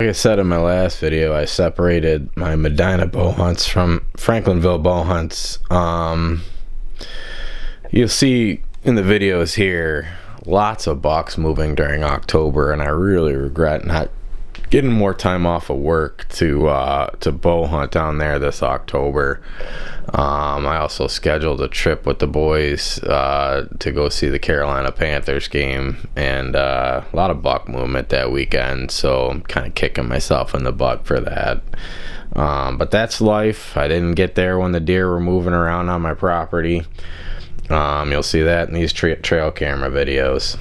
Like I said in my last video, I separated my Medina bow hunts from Franklinville bow hunts. You'll see in the videos here lots of bucks moving during October, and I really regret not getting more time off of work to bow hunt down there this October. I also scheduled a trip with the boys to go see the Carolina Panthers game, and a lot of buck movement that weekend, so I'm kind of kicking myself in the butt for that. But that's life. I didn't get there when the deer were moving around on my property. You'll see that in these trail camera videos.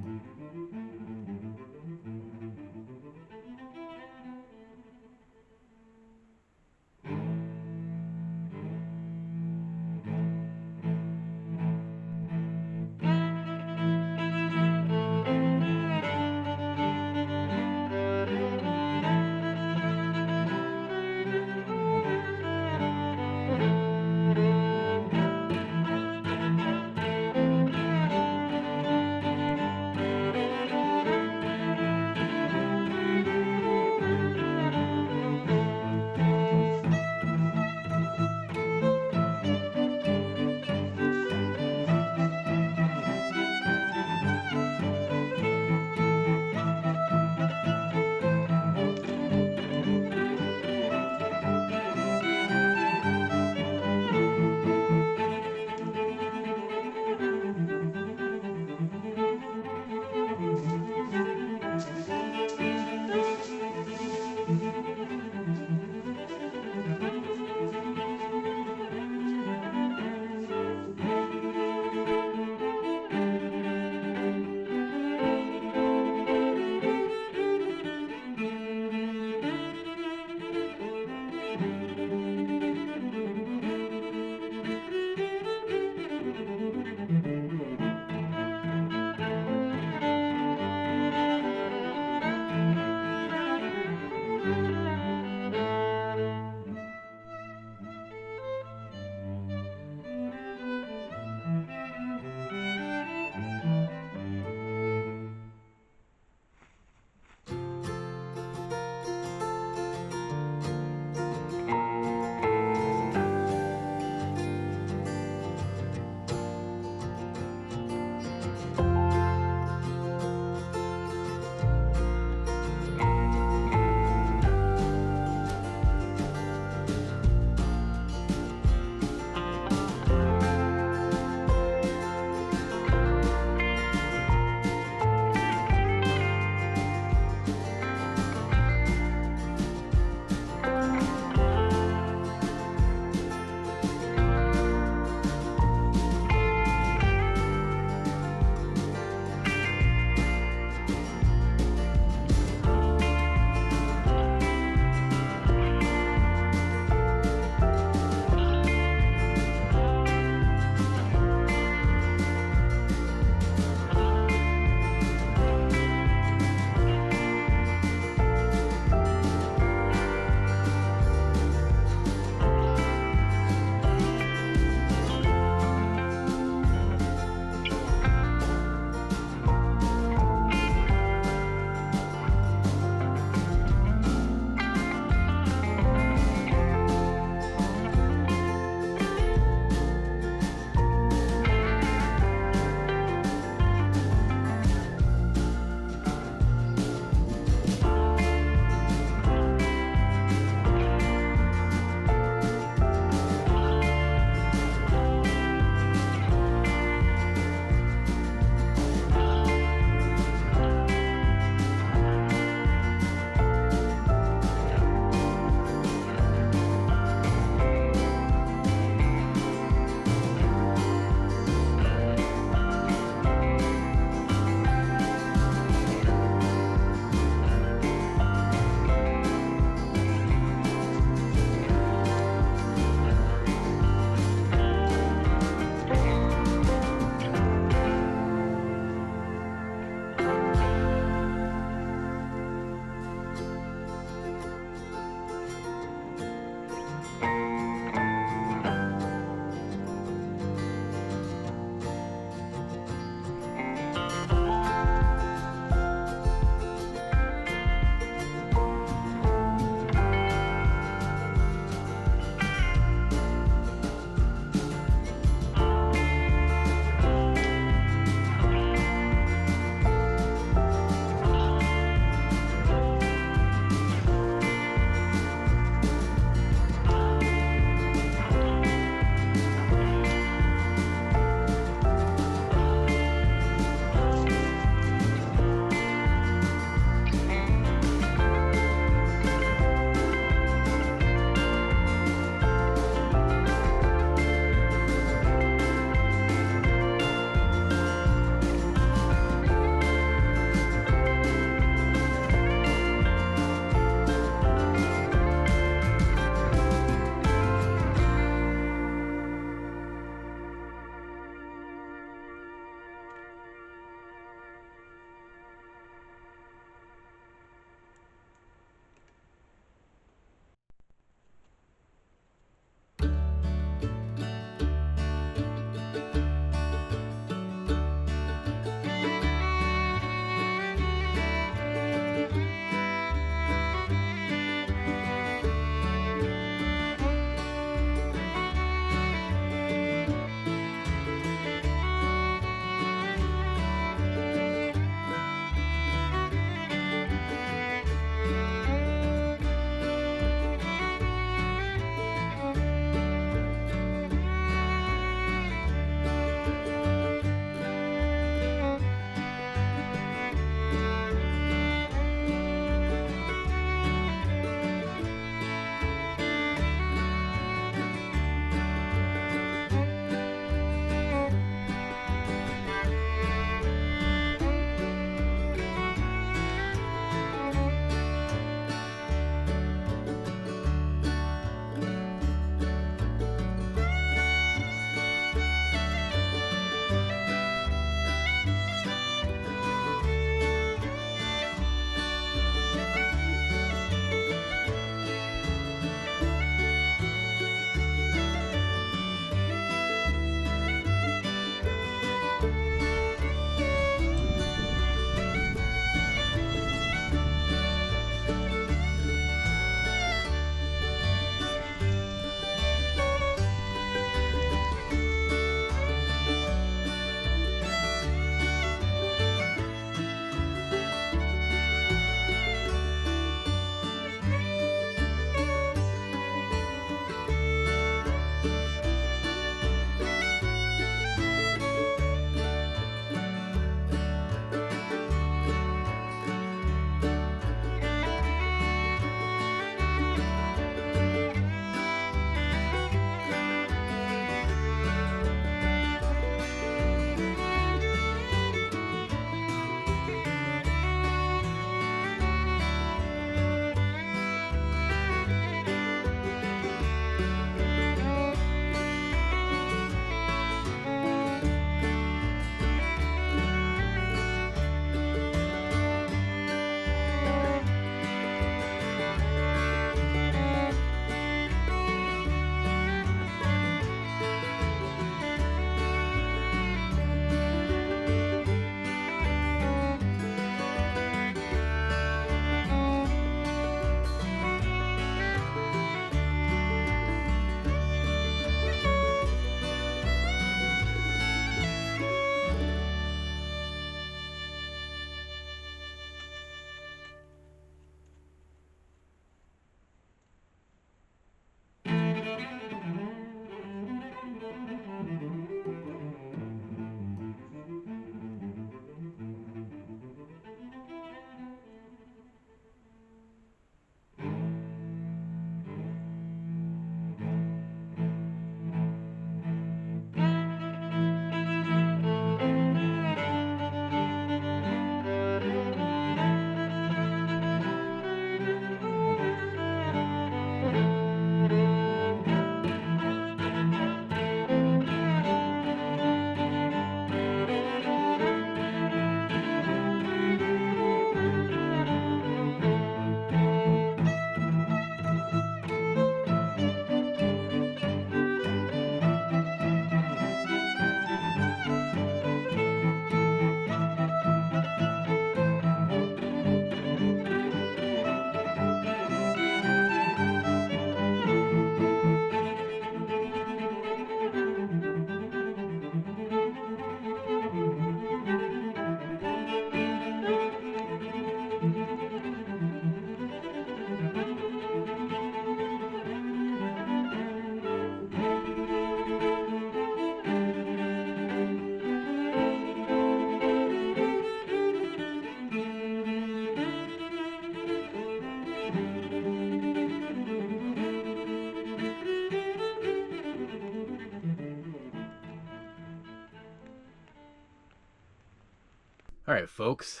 All right, folks,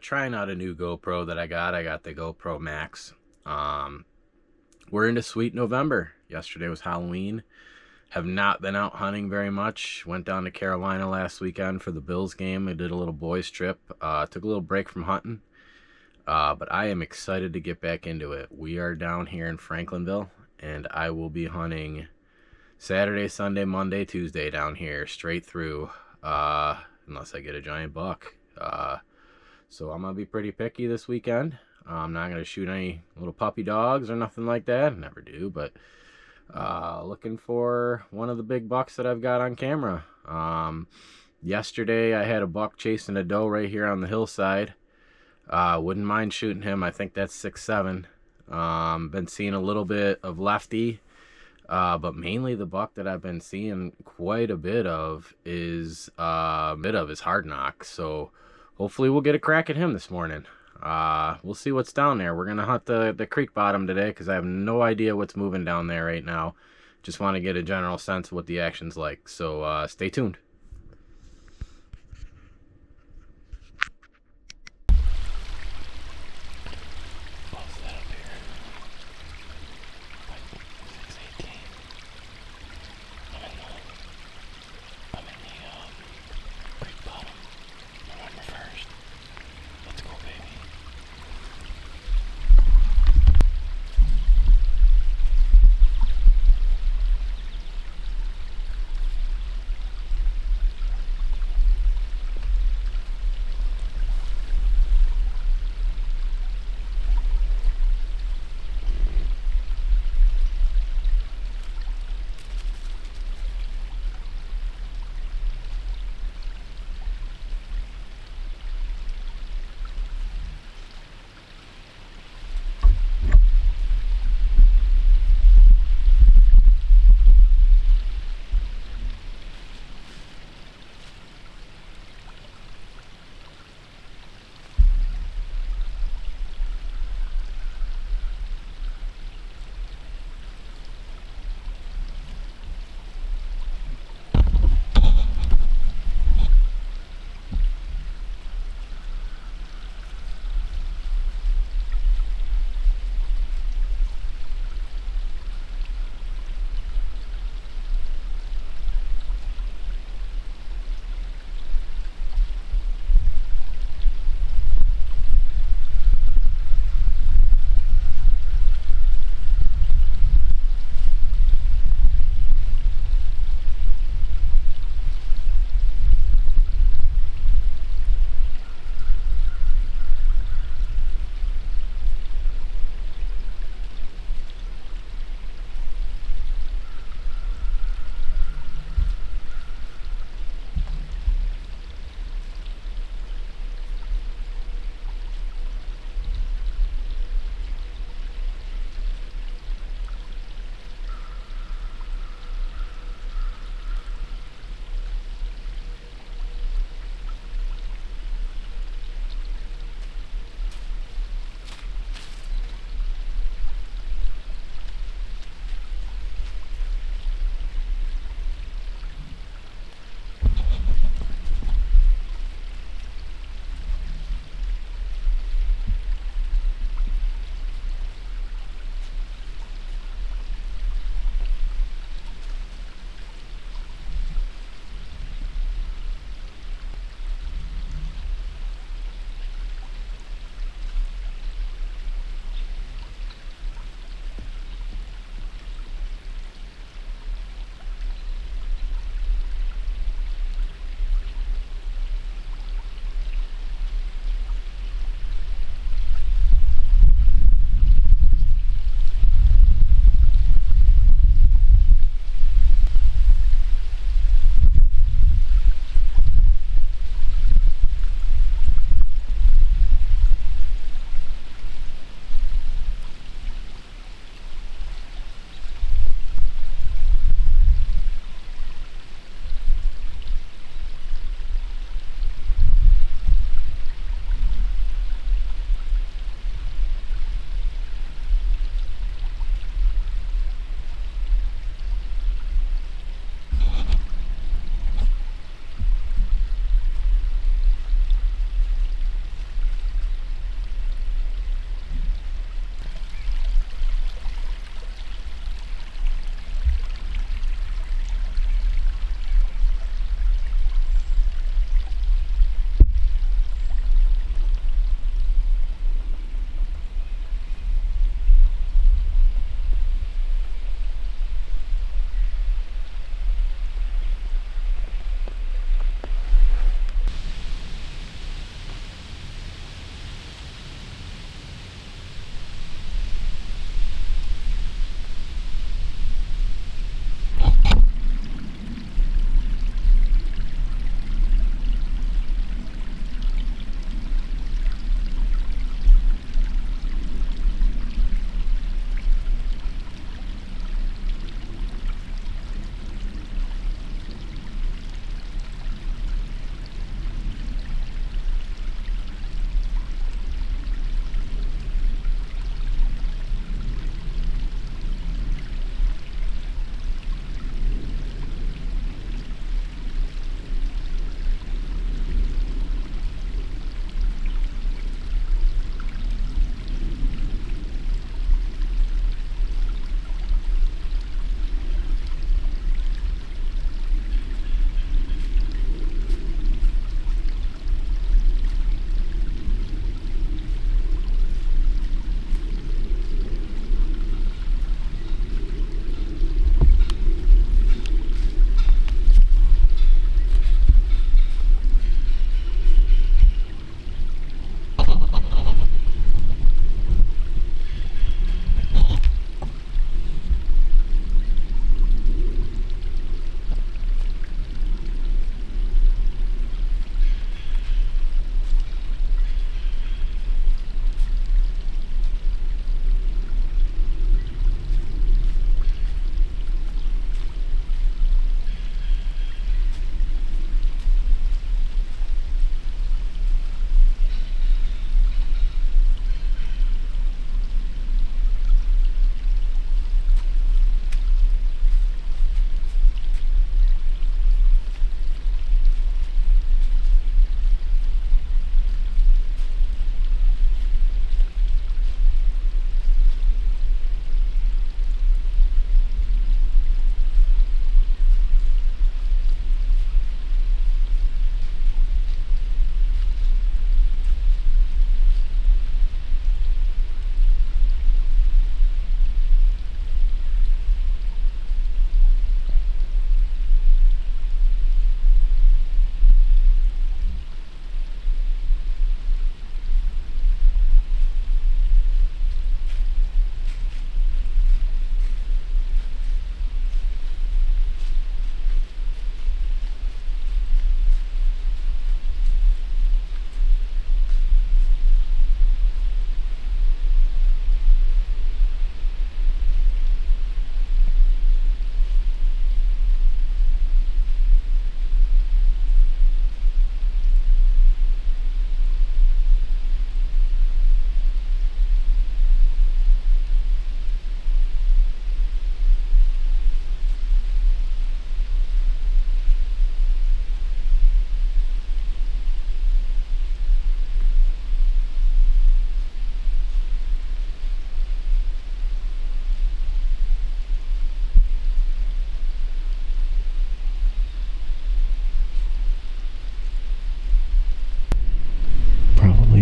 trying out a new GoPro that I got. I got the GoPro Max. We're into sweet November. Yesterday was Halloween. Have not been out hunting very much. Went down to Carolina last weekend for the Bills game. I did a little boys trip. Took a little break from hunting. But I am excited to get back into it. We are down here in Franklinville, and I will be hunting Saturday, Sunday, Monday, Tuesday down here straight through, unless I get a giant buck. So I'm going to be pretty picky this weekend. I'm not going to shoot any little puppy dogs or nothing like that. I never do, but looking for one of the big bucks that I've got on camera. Yesterday I had a buck chasing a doe right here on the hillside. Wouldn't mind shooting him. I think that's 6'7". Been seeing a little bit of lefty, but mainly the buck that I've been seeing quite a bit of is hard knock. So hopefully we'll get a crack at him this morning. We'll see what's down there. We're gonna hunt the creek bottom today because I have no idea what's moving down there right now. Just want to get a general sense of what the action's like. So stay tuned.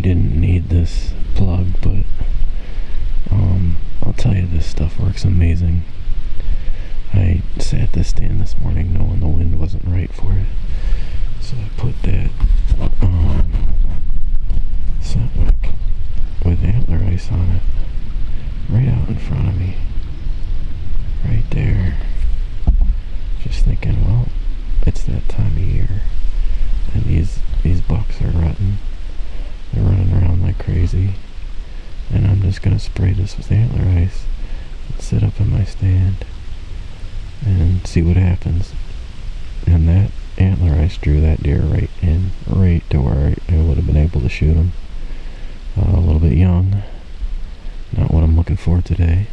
didn't need this plug, but I'll tell you, this stuff works amazing. I sat at this stand this morning knowing the wind wasn't right for it, so I put that Sentwick with antler ice on it right out in front of me, right there. Just thinking, well, it's that time of year, and these bucks are rutting. They're running around like crazy, and I'm just gonna spray this with antler ice and sit up in my stand and see what happens. And that antler ice drew that deer right to where I would have been able to shoot him. A little bit young, not what I'm looking for today,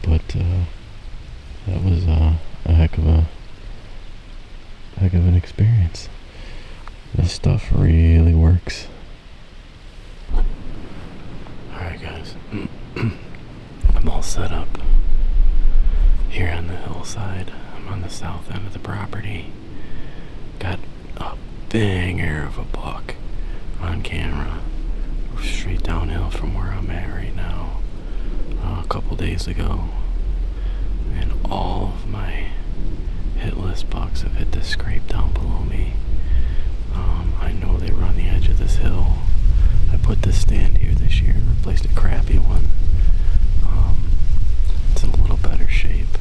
but that was a heck of an experience. This stuff really works. Alright guys, I'm all set up here on the hillside. I'm on the south end of the property. Got a banger of a buck on camera, straight downhill from where I'm at right now, a couple days ago, and all of my hitless bucks have hit the scrape down below me. I know they were on the edge of this hill. I put this stand here this year and replaced a crappy one. It's in a little better shape.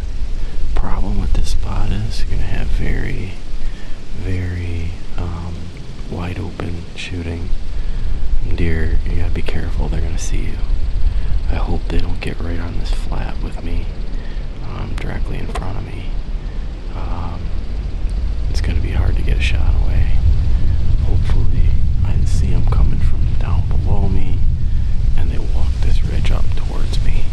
Problem with this spot is you're gonna have very, very wide open shooting. Deer, you gotta be careful, they're gonna see you. I hope they don't get right on this flat with me, directly in front of me. It's gonna be hard to get a shot away. Hopefully I see them coming from down below me and they walk this ridge up towards me.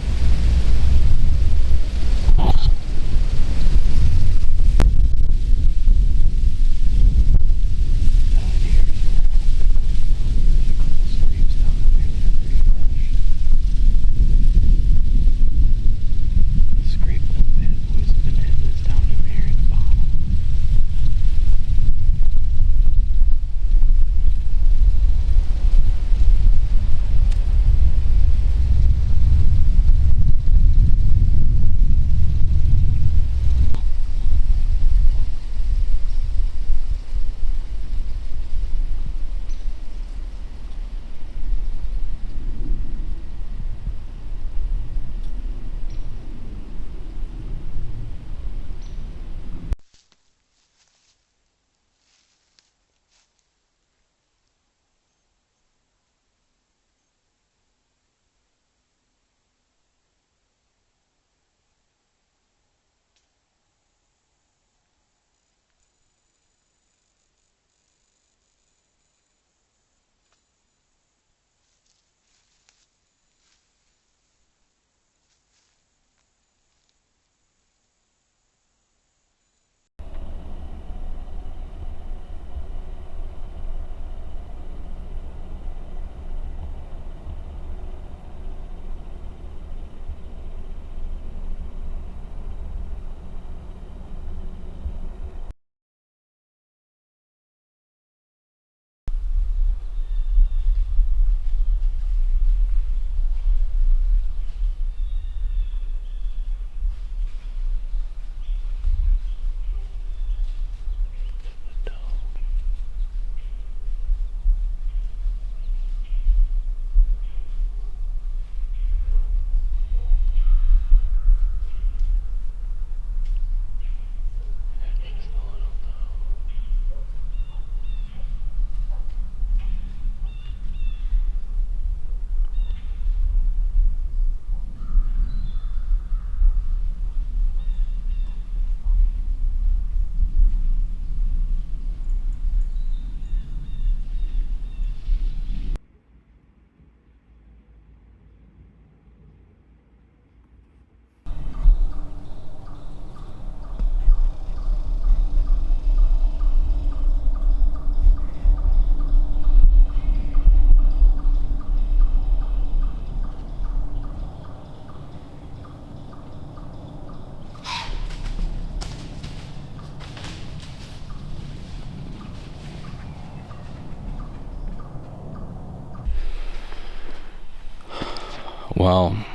Well,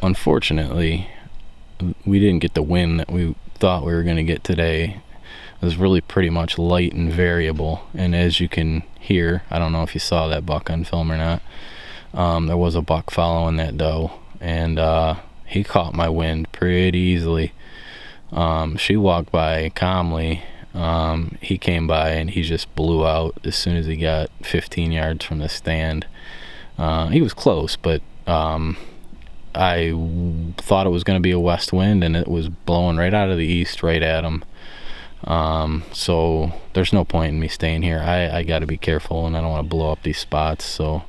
unfortunately, we didn't get the wind that we thought we were going to get today. It was really pretty much light and variable, and as you can hear, I don't know if you saw that buck on film or not, there was a buck following that doe, and he caught my wind pretty easily. She walked by calmly. He came by and he just blew out as soon as he got 15 yards from the stand. He was close, but I thought it was going to be a west wind, and it was blowing right out of the east right at him. So there's no point in me staying here. I got to be careful, and I don't want to blow up these spots. So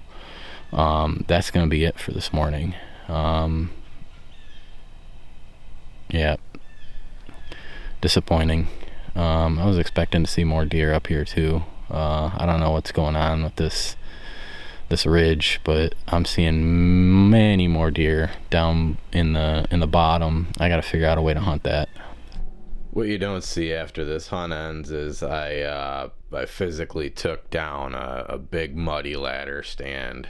that's going to be it for this morning. Yeah, disappointing. I was expecting to see more deer up here too. I don't know what's going on with this ridge, but I'm seeing many more deer down in the bottom. I got to figure out a way to hunt that. What you don't see after this hunt ends is I physically took down a big muddy ladder stand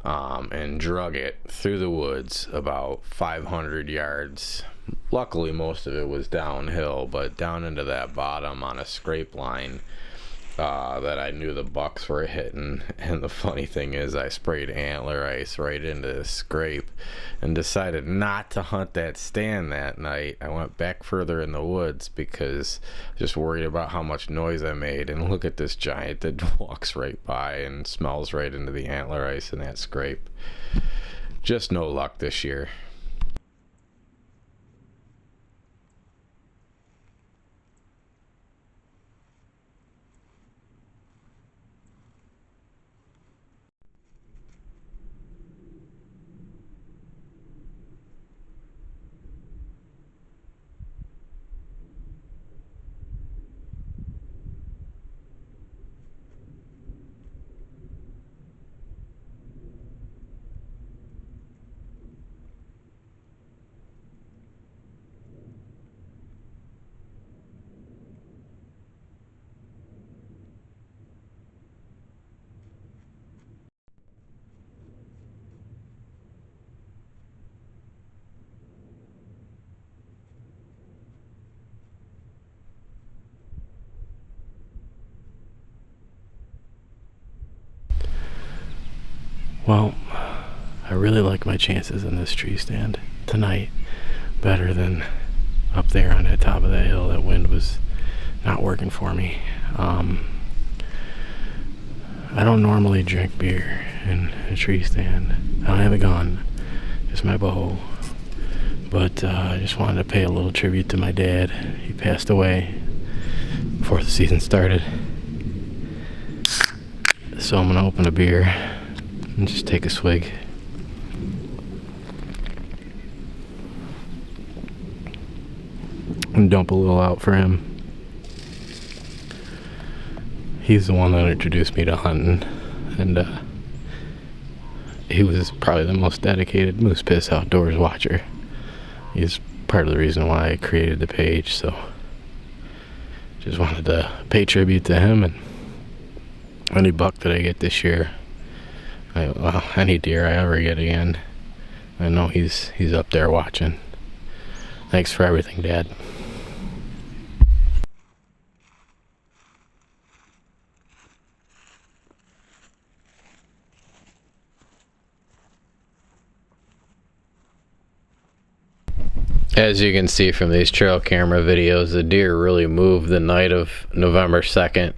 and drug it through the woods about 500 yards. Luckily, most of it was downhill, but down into that bottom on a scrape line that I knew the bucks were hitting. And the funny thing is, I sprayed antler ice right into the scrape and decided not to hunt that stand that night. I went back further in the woods because I was just worried about how much noise I made. And look at this giant that walks right by and smells right into the antler ice in that scrape. Just no luck this year. Well, I really like my chances in this tree stand tonight better than up there on the top of that hill. That wind was not working for me. I don't normally drink beer in a tree stand. I don't have a gun, just my bow. But I just wanted to pay a little tribute to my dad. He passed away before the season started. So I'm gonna open a beer and just take a swig. And dump a little out for him. He's the one that introduced me to hunting, and he was probably the most dedicated Moose Piss Outdoors watcher. He's part of the reason why I created the page, so just wanted to pay tribute to him. And any buck that I get this year, any deer I ever get again, I know he's up there watching. Thanks for everything, Dad. As you can see from these trail camera videos, the deer really moved the night of November 2nd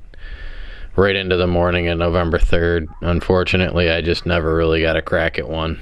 right into the morning of November 3rd. Unfortunately, I just never really got a crack at one.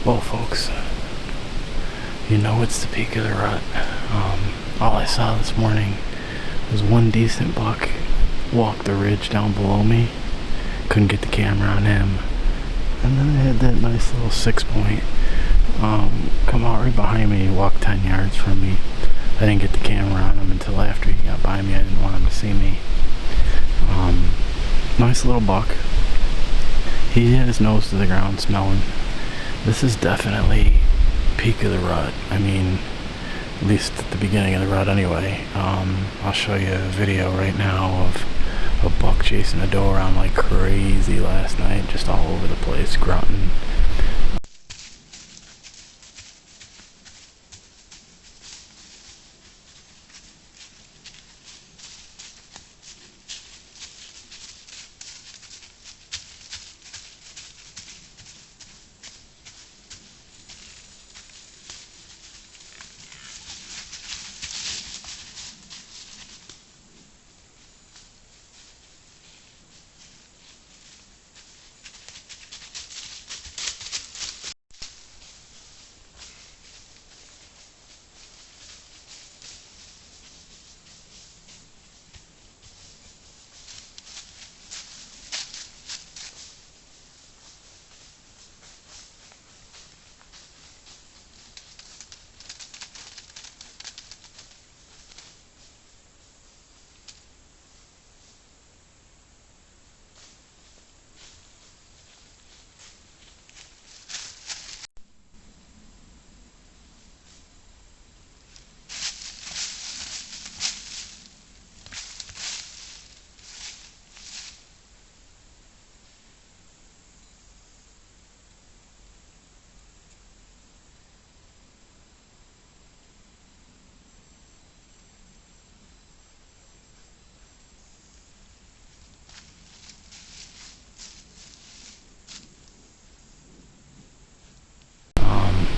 Well, folks, you know it's the peak of the rut. All I saw this morning was one decent buck walk the ridge down below me. Couldn't get the camera on him. And then I had that nice little 6-point come out right behind me, walk 10 yards from me. I didn't get the camera on him until after he got by me. I didn't want him to see me. Nice little buck. He had his nose to the ground smelling. This is definitely peak of the rut. I mean, at least at the beginning of the rut anyway. I'll show you a video right now of a buck chasing a doe around like crazy last night, just all over the place, grunting.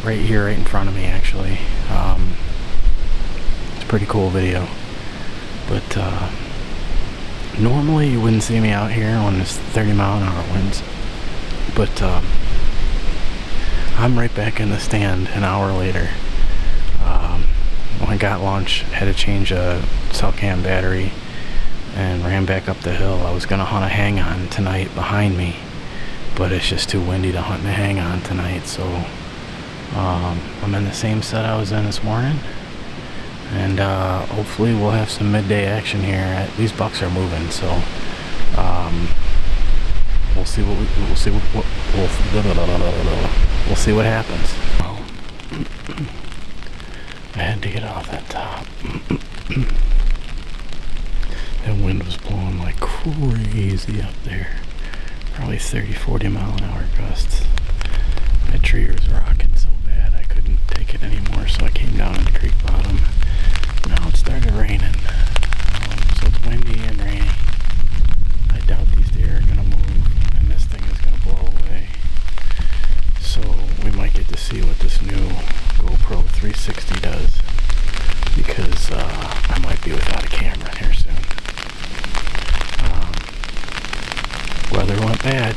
Right here, right in front of me, actually. It's a pretty cool video. But normally you wouldn't see me out here when it's 30-mile-an-hour winds. But I'm right back in the stand an hour later. When I got lunch, had to change a cell cam battery and ran back up the hill. I was gonna hunt a hang-on tonight behind me, but it's just too windy to hunt a hang-on tonight, so I'm in the same set I was in this morning, and hopefully we'll have some midday action here. These bucks are moving, so we'll see what we'll see what happens. Well, I had to get off that top. That wind was blowing like crazy up there, probably 30-40 mile an hour gusts. My tree was rocking so bad I couldn't take it anymore, so I came down in the creek bottom. Now it started raining, so it's windy and rainy. I doubt these deer are going to move, and this thing is going to blow away. So we might get to see what this new GoPro 360 does, because I might be without a camera here soon. Weather went bad.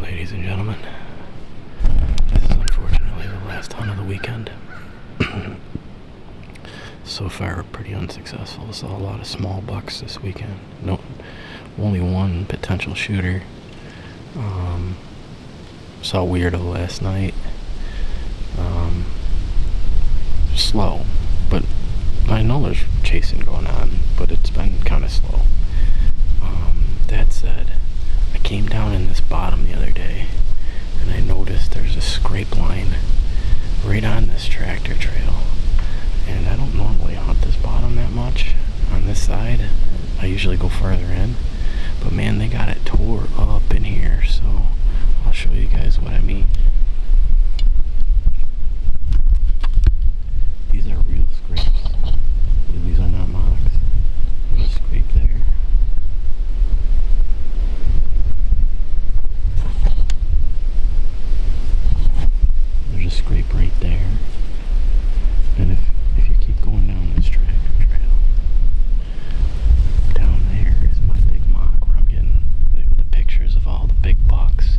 Ladies and gentlemen, this is unfortunately the last hunt of the weekend. So far, pretty unsuccessful. Saw a lot of small bucks this weekend. No, only one potential shooter. Saw Weirdo last night. slow, but I know there's chasing going on, but it's been kind of slow. That said, I came down in this bottom the other day, and I noticed there's a scrape line right on this tractor trail. And I don't normally hunt this bottom that much on this side. I usually go farther in. But man, they got it tore up in here, so I'll show you guys what I mean. These are real scrapes. These are not mocks. There's a scrape there. There's a scrape right there. And if you keep going down this tractor trail, down there is my big mock where I'm getting the pictures of all the big bucks.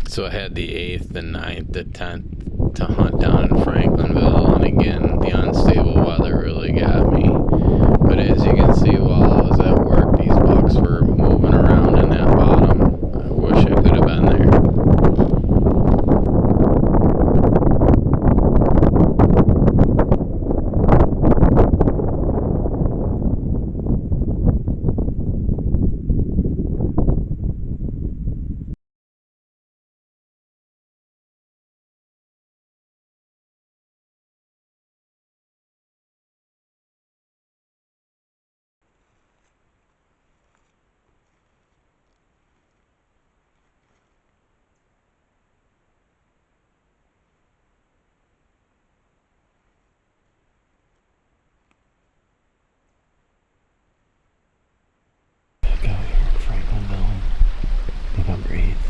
So I had the 8th, the 9th, the 10th to hunt down in Franklinville, and again, the unstable weather really got me. But as you can see, while I was at work, these bucks were moving around in that bottom. I wish I could have been there. Back out here in Franklinville, November 8th.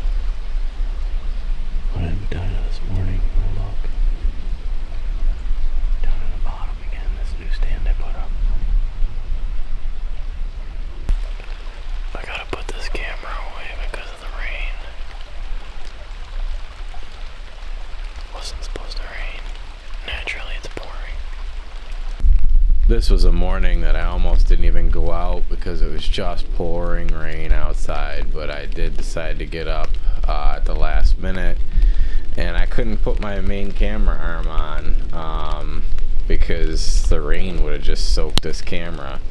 When I went down this morning, oh look. Down in the bottom again, this new stand I put up. I gotta put this camera away because of the rain. Wasn't supposed to rain. Naturally, it's pouring. This was a morning that I almost didn't even go out because it was just pouring rain outside, but I did decide to get up at the last minute, and I couldn't put my main camera arm on because the rain would have just soaked this camera.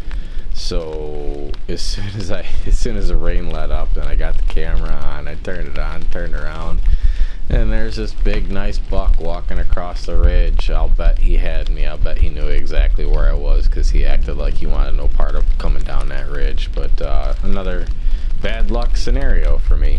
So as soon as the rain let up, then I got the camera on, I turned it on, turned around, and there's this big nice buck walking across the ridge. I'll bet he had me. I'll bet he knew exactly where I was because he acted like he wanted no part of coming down that ridge. But another bad luck scenario for me.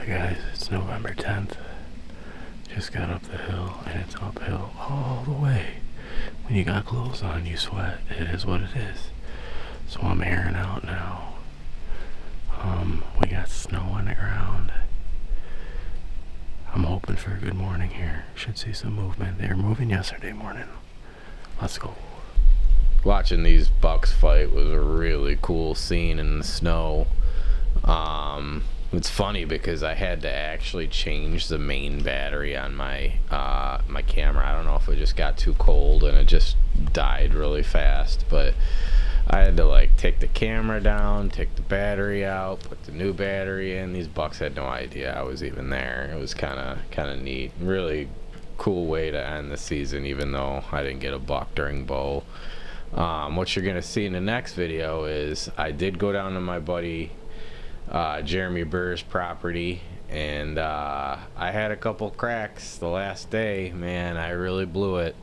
Guys, it's November 10th. Just got up the hill, and it's uphill all the way. When you got clothes on, you sweat. It is what it is. So I'm airing out now. We got snow on the ground. I'm hoping for a good morning here. Should see some movement. They were moving yesterday morning. Let's go. Watching these bucks fight was a really cool scene in the snow. It's funny because I had to actually change the main battery on my my camera. I don't know if it just got too cold and it just died really fast, but I had to like take the camera down, take the battery out, put the new battery in. These bucks had no idea I was even there. It was kind of neat. Really cool way to end the season, even though I didn't get a buck during bow. What you're gonna see in the next video is I did go down to my buddy Jeremy Burr's property, and I had a couple cracks the last day. Man, I really blew it.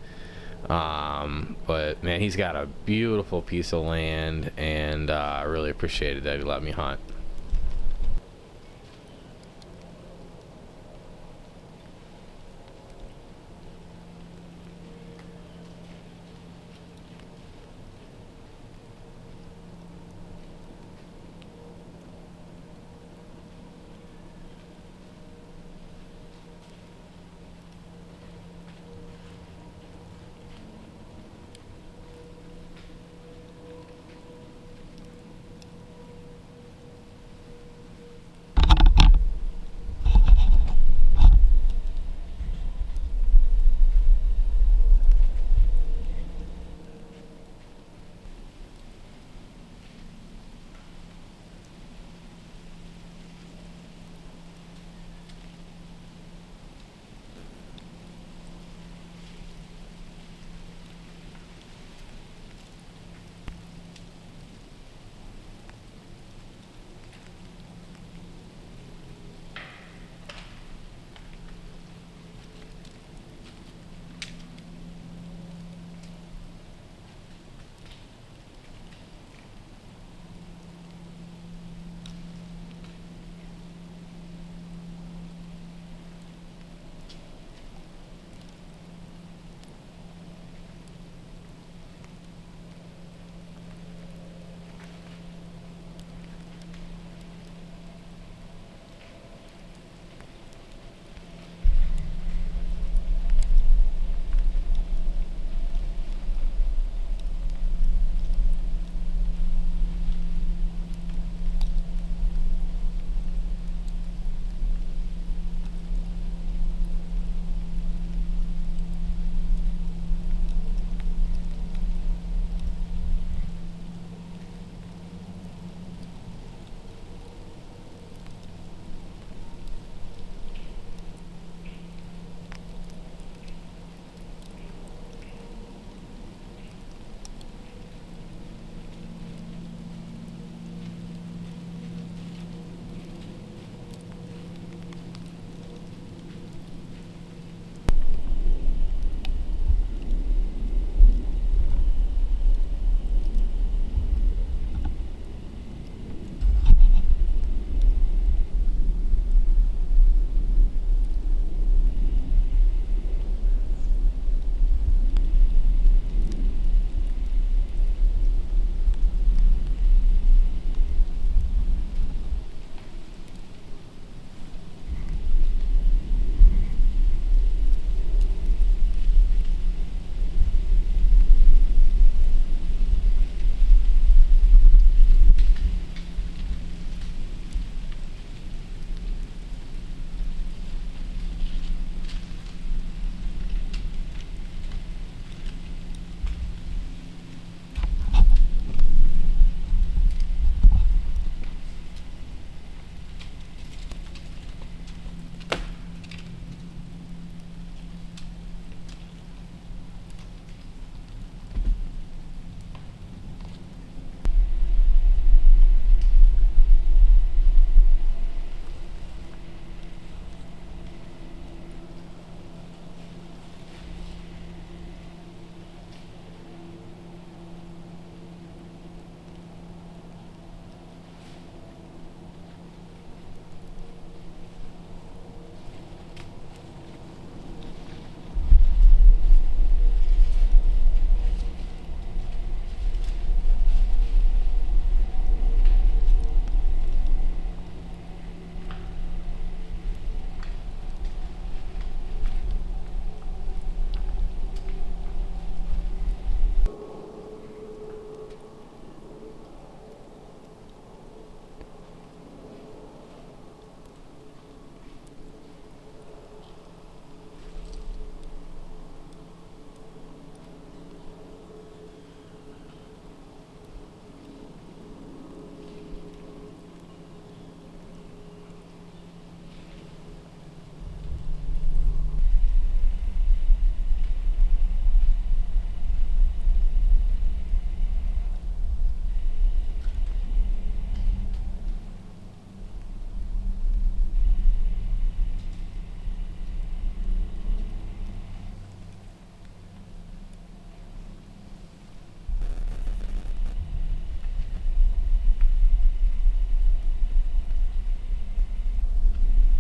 But man, he's got a beautiful piece of land, and I really appreciated that he let me hunt.